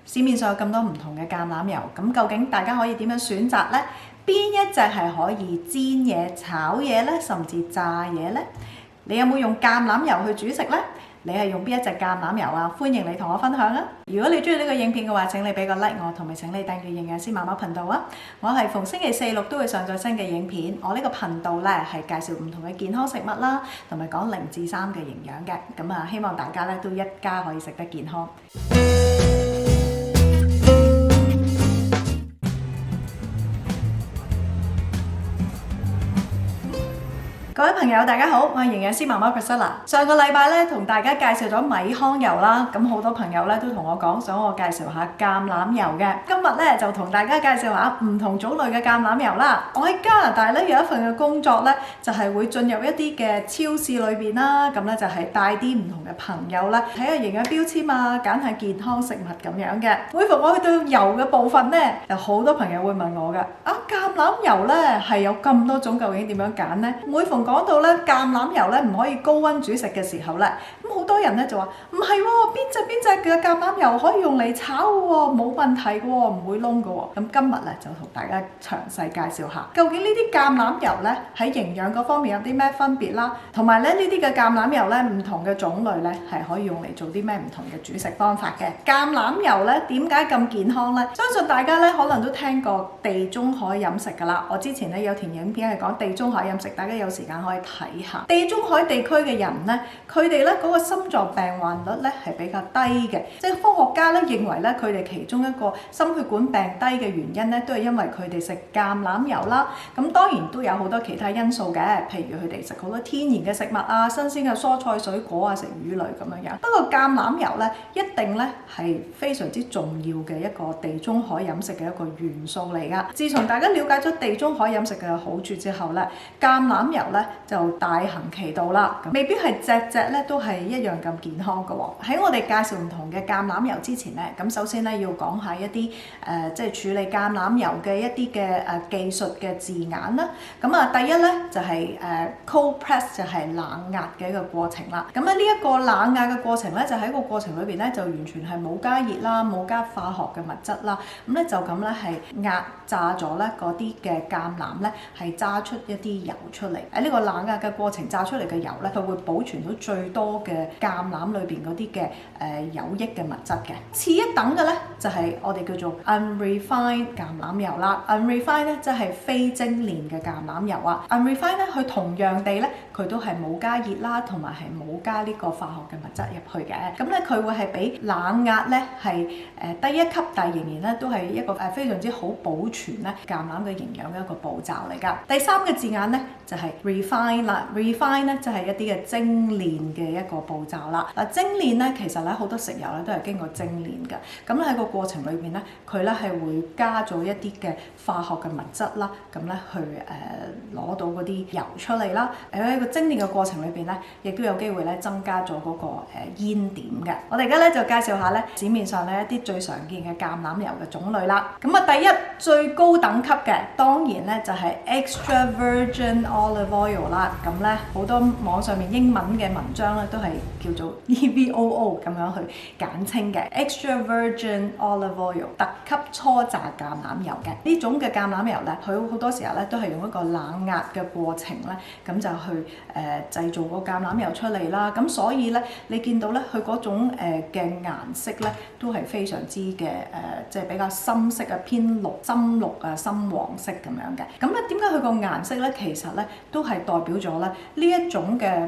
市面上有咁多唔同嘅橄欖油，咁究竟大家可以點樣選擇呢？邊一隻係可以煎嘢、炒嘢呢？甚至炸嘢呢？你有冇用橄欖油去煮食呢？你係用邊一隻橄欖油啊？歡迎你同我分享啊！如果你中意呢個影片嘅話，請你俾個 like 我，同埋請你訂閱營養師媽媽頻道啊！我係逢星期四六都會上載新嘅影片。我呢個頻道呢係介紹唔同嘅健康食物啦，同埋講0至3嘅營養嘅。咁啊，希望大家呢都一家可以食得健康。各位朋友，大家好，我係營養師媽媽 Priscilla。上個禮拜咧，同大家介紹咗米糠油啦，咁好多朋友咧都同我講，想我介紹下橄欖油嘅。今日咧就同大家介紹下唔同種類嘅橄欖油啦。我喺加拿大咧有一份嘅工作咧，就係會進入一啲嘅超市裏邊啦，咁咧就係帶啲唔同嘅朋友咧睇下營養標籤啊，揀下健康食物咁樣嘅。每逢我去到油嘅部分咧，有好多朋友會問我㗎，橄欖油咧係有咁多種，究竟點樣揀呢？每逢講到咧橄欖油咧唔可以高溫煮食嘅時候咧，咁好多人咧就話唔係喎，邊隻嘅橄欖油可以用嚟炒嘅喎，冇問題嘅喎，唔會燶嘅喎。咁今日咧就同大家詳細介紹下，究竟呢啲橄欖油咧喺營養嗰方面有啲咩分別啦，同埋咧呢啲嘅橄欖油咧唔同嘅種類咧係可以用嚟做啲咩唔同嘅煮食方法嘅。橄欖油咧點解咁健康咧？相信大家咧可能都聽過地中海飲食㗎啦，我之前咧有條影片係講地中海飲食，大家有時間可以睇下。地中海地區嘅人咧，佢哋咧嗰個心臟病患率咧係比較低嘅，即係科學家咧認為咧佢哋其中一個心血管病低嘅原因咧，都係因為佢哋食橄欖油啦。咁當然都有好多其他因素嘅，譬如佢哋食好多天然嘅食物啊、新鮮嘅蔬菜水果啊、食魚類咁樣樣。不過橄欖油咧一定咧係非常之重要嘅一個地中海飲食嘅一個元素嚟㗎。自從大家了解咗地中海飲食嘅好處之後咧，橄欖油咧就大行其道啦。未必係隻咧都係一樣咁健康嘅喎。喺我哋介紹唔同嘅橄欖油之前咧，咁首先咧要講下一啲即係處理橄欖油嘅一啲嘅技術嘅字眼啦。咁啊，第一咧就係cold press 就係冷壓嘅一個過程啦。咁咧呢一個冷壓嘅過程咧，就喺個過程裏邊咧就完全係冇加熱啦，冇加化學嘅物質啦。咁咧就咁咧係壓榨咗咧嗰啲嘅橄欖咧係榨出一啲油出嚟。喺呢個冷壓嘅過程榨出嚟嘅油咧，佢會保存到最多嘅橄欖裏邊嗰啲嘅有益嘅物質嘅。次一等嘅咧就係我哋叫做 unrefined 橄欖油啦。unrefined 咧即係非精煉嘅橄欖油啊。unrefined 咧佢同樣地咧佢都係冇加熱啦，同埋係冇加呢個化學嘅物質入去嘅。咁咧佢會係比冷壓咧係低一級，但係仍然咧都係一個非常之好保存咧橄欖嘅營養嘅一個步驟嚟㗎。第三個字眼咧就係 refine 啦。refine 咧就係一啲嘅精煉嘅一個步驟啦。精煉咧其實咧好多食油咧都係經過精煉嘅。咁咧喺個過程裏邊咧，佢咧係會加咗一啲嘅化學嘅物質啦，咁咧去攞到嗰啲油出嚟啦。喺個精煉嘅過程裏邊咧，亦都有機會咧增加咗嗰個煙點嘅。我哋而家咧就介紹下咧市面上咧一啲最常見嘅橄欖油嘅種類啦。咁啊，第一最高等級嘅當然咧就係 extra virgin olive oil 啦。咁咧好多網上面英文嘅文章咧都係叫做 EVOO 咁樣去簡稱嘅 extra virgin olive oil 特級初榨橄欖油嘅。呢種嘅橄欖油咧，佢好多時候咧都係用一個冷壓嘅過程咧，咁就去製造個橄欖油出嚟啦。咁所以咧你見到咧佢嗰種嘅顏色咧都係非常之嘅即係比較深色啊，偏綠、深綠啊、深黃色咁樣嘅。咁咧點解佢個顏色咧其實咧都係代表咗咧呢一種嘅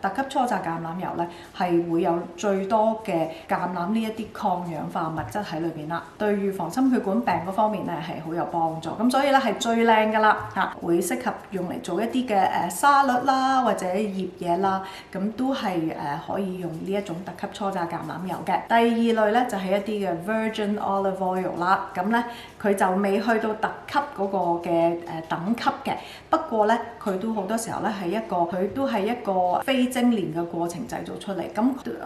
特級初榨橄欖油咧係會有最多嘅橄欖呢一啲抗氧化物質喺裏邊啦，對預防心血管病嗰方面咧係好有幫助。咁所以咧係最靚㗎啦嚇，會適合用嚟做一啲嘅沙律啦或者醃嘢啦，咁都係可以用呢一種特級初榨橄欖油嘅。第二類咧就係一啲嘅 virgin olive oil 啦，咁咧佢就未去到特級嗰個嘅等級嘅，不過咧佢都好多時候咧係佢都係一個非精煉嘅過程製造出嚟，咁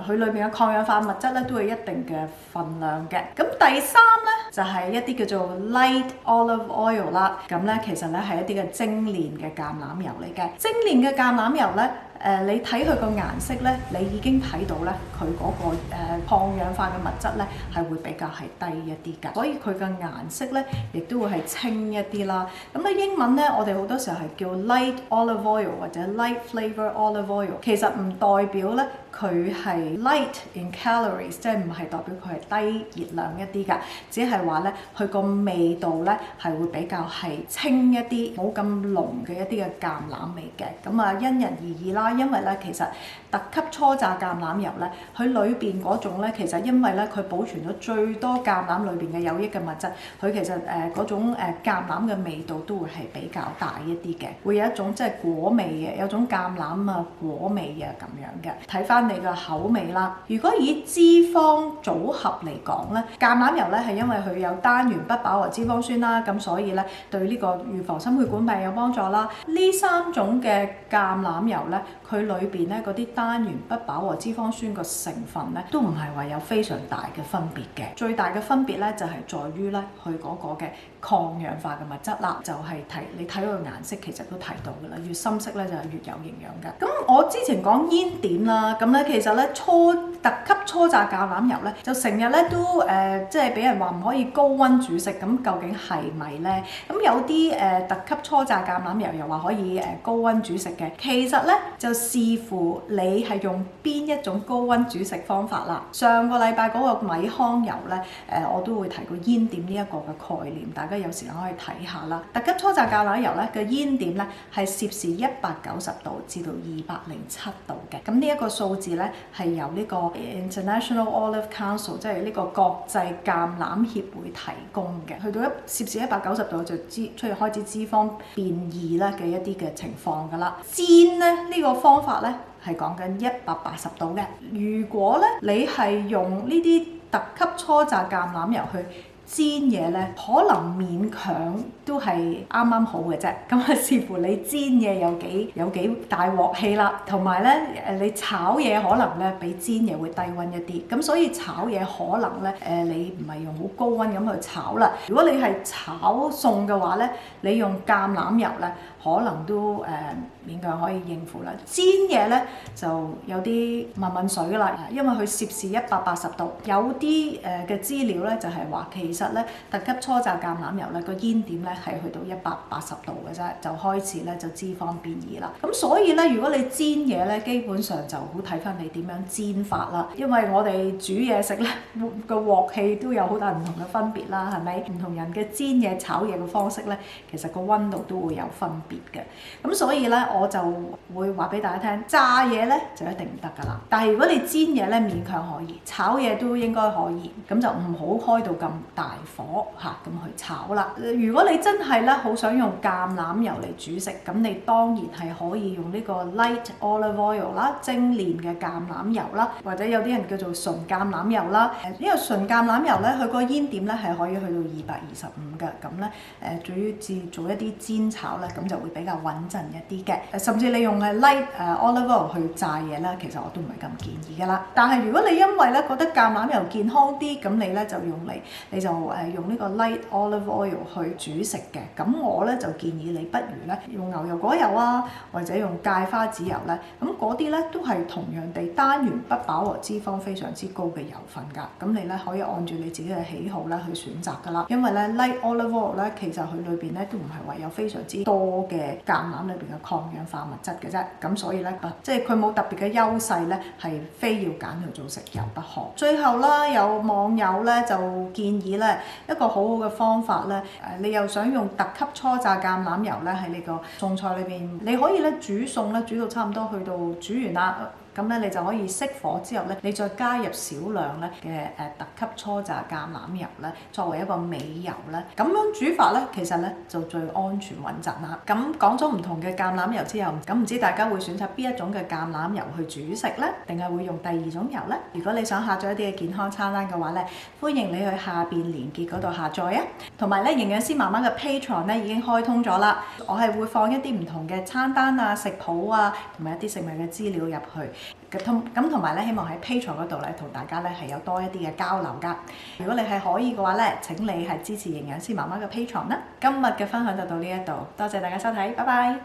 佢裏邊嘅抗氧化物質咧都係一定嘅份量嘅。咁第三咧就係一啲叫做 light olive oil 啦，咁咧其實咧係一啲嘅精煉嘅橄欖油嚟嘅。精煉嘅橄欖油咧你睇佢個顏色咧，你已經睇到咧佢嗰個抗氧化嘅物質咧係會比較係低一啲㗎，所以佢嘅顏色咧亦都會係清一啲啦。咁咧英文咧我哋好多時候係叫 light olive oil 或者 light flavor olive oil， 其實唔代表咧佢係 light in calories， 即係唔係代表佢係低熱量一啲㗎，只係話咧佢個味道咧係會比較係清一啲，冇咁濃嘅一啲嘅橄欖味嘅。咁啊因人而異啦，因為咧其實特級初榨橄欖油咧，佢裏邊嗰種咧其實因為咧佢保存咗最多橄欖裏邊嘅有益嘅物質，佢其實嗰種橄欖嘅味道都會係比較大一啲嘅，會有一種即係果味嘅，有種橄欖啊果味啊咁樣嘅。睇翻你嘅口味啦。如果以脂肪組合嚟講咧，橄欖油咧係因為佢有單元不飽和脂肪酸啦，咁所以咧對呢個預防心血管病有幫助啦。呢三種嘅橄欖油咧，佢裏邊咧嗰啲單元不飽和脂肪酸個成分咧，都唔係話有非常大嘅分別嘅。最大嘅分別咧就係在於咧佢嗰個嘅抗氧化嘅物質啦，就係你睇佢個顏色其實都睇到㗎啦，越深色咧就係越有營養嘅。咁我之前講煙點啦，咁咧其實咧特級初榨橄欖油咧就成日咧都即係俾人話唔可以高溫煮食，咁究竟係咪咧？咁有啲特級初榨橄欖油又話可以高溫煮食嘅，其實咧就視乎你係用邊一種高溫煮食方法啦。上個禮拜嗰個米糠油咧我都會提過煙點呢一個嘅概念，大家有時間可以睇下啦。特級初榨橄欖油咧嘅煙點咧係攝氏190度至到207度嘅，咁呢一個數字咧係由呢個International Olive Council， 即係呢個國際橄欖協會提供嘅，去到攝氏190度就開始脂肪變異啦嘅一啲嘅情況㗎啦。煎咧呢個方法咧係講緊180度嘅。如果咧你係用呢啲特級初榨橄欖油去煎嘢咧，可能勉強都係啱啱好嘅啫。咁啊，視乎你煎嘢有幾大鑊氣啦，同埋咧你炒嘢可能咧比煎嘢會低溫一啲。咁所以炒嘢可能咧你唔係用好高溫咁去炒啦。如果你係炒餸嘅話咧，你用橄欖油咧可能都勉強可以應付啦。煎嘢咧就有啲問水啦，因為佢攝氏180度，有啲嘅資料咧就係話其實咧特級初榨橄欖油咧個煙點咧係去到180度嘅啫，就開始咧就脂肪變異啦。咁所以咧如果你煎嘢咧，基本上就好睇翻你點樣煎法啦。因為我哋煮嘢食咧個鑊氣都有好大唔同嘅分別啦，係咪？唔同人嘅煎嘢炒嘢嘅方式咧，其實個溫度都會有分別嘅。咁所以咧我就會話俾大家聽，炸嘢咧就一定唔得㗎啦。但係如果你煎嘢咧勉強可以，炒嘢都應該可以，咁就唔好開到咁大火嚇咁去炒啦。如果你真係咧好想用橄欖油嚟煮食，咁你當然係可以用呢個 light olive oil 啦，精煉嘅橄欖油啦，或者有啲人叫做純橄欖油啦。呢個純橄欖油咧，佢個煙點咧係可以去到225嘅，咁咧對於做一啲煎炒咧，咁就會比較穩陣一啲嘅。甚至你用係 light olive oil 去炸嘢咧，其實我都唔係咁建議㗎啦。但係如果你因為咧覺得橄欖油健康啲，咁你咧就用呢個 light olive oil 去煮食嘅。咁我咧就建議你不如咧用牛油果油啊，或者用芥花籽油咧。咁嗰啲咧都係同樣地單元不飽和脂肪非常之高嘅油分㗎。咁你咧可以按住你自己嘅喜好咧去選擇㗎啦。因為咧 light olive oil 咧其實佢裏邊咧都唔係話有非常之多嘅橄欖裏邊嘅抗氧化物質嘅啫。咁所以咧即係佢冇特別嘅優勢咧，係非要揀佢做食油不可。最後啦，有網友咧就建議咧一個好好嘅方法咧，你又想用特級初榨橄欖油咧喺你個餸菜裏邊，你可以咧煮餸咧煮到差唔多去到煮完啦。咁咧你就可以熄火之後咧，你再加入少量咧嘅特級初榨橄欖油咧，作為一個尾油咧。咁樣煮法咧，其實咧就最安全穩陣啦。咁講咗唔同嘅橄欖油之後，咁唔知大家會選擇邊一種嘅橄欖油去煮食咧，定係會用第二種油咧？如果你想下載一啲嘅健康餐單嘅話咧，歡迎你去下邊連結嗰度下載啊。同埋咧，營養師媽媽嘅 Patreon 咧已經開通咗啦，我係會放一啲唔同嘅餐單啊、食譜啊，同埋一啲食物嘅資料入去。咁同埋咧，希望喺 Patreon 嗰度咧，同大家咧係有多一啲嘅交流㗎。如果你係可以嘅話咧，請你係支持營養師媽媽嘅 Patreon 啦。今日嘅分享就到呢一度，多謝大家收睇，拜拜。